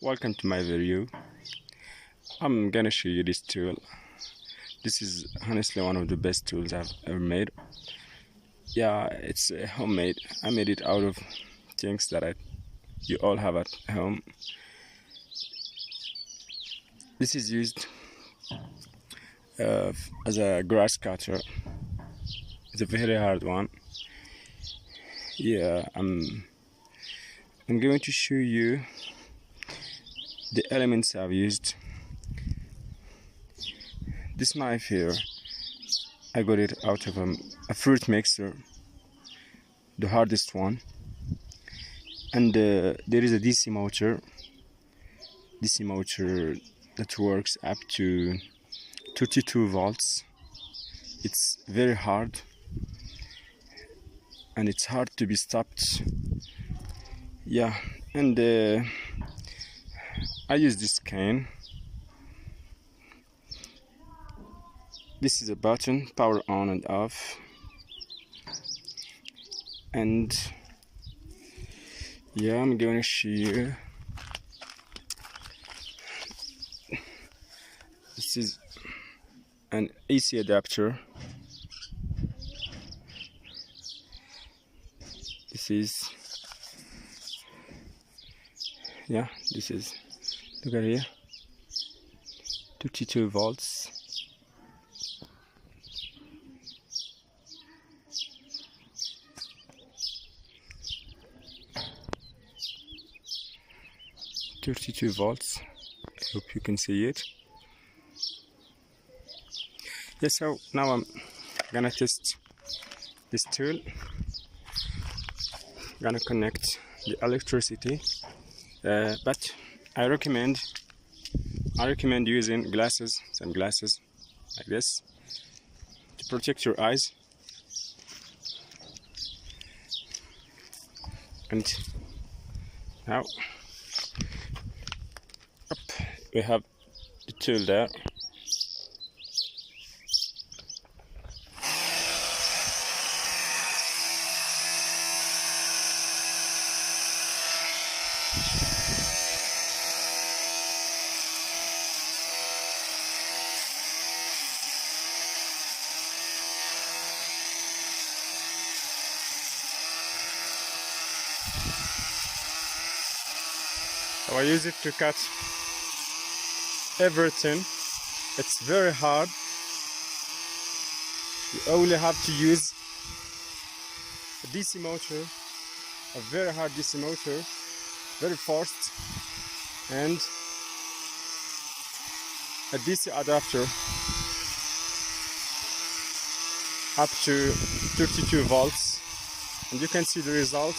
Welcome to my video. I'm gonna show you this tool. This is honestly one of the best tools I've ever made. Yeah, it's homemade. I made it out of things that you all have at home. This is used as a grass cutter. It's a very hard one. Yeah, I'm going to show you the elements I've used. This knife here, I got it out of a fruit mixer, the hardest one. And there is a DC motor that works up to 32 volts. It's very hard and it's hard to be stopped. Yeah, and I use this cane. This is a button, power on and off. And yeah, I'm going to show you. This is an AC adapter. This is, look at here, 32 volts. I hope you can see it. Yeah, so now I'm gonna test this tool. Gonna connect the electricity, but I recommend using some glasses like this to protect your eyes. And now we have the tool there. So I use it to cut everything. It's very hard. You only have to use a DC motor, a very hard DC motor, very fast, and a DC adapter up to 32 volts, and you can see the result.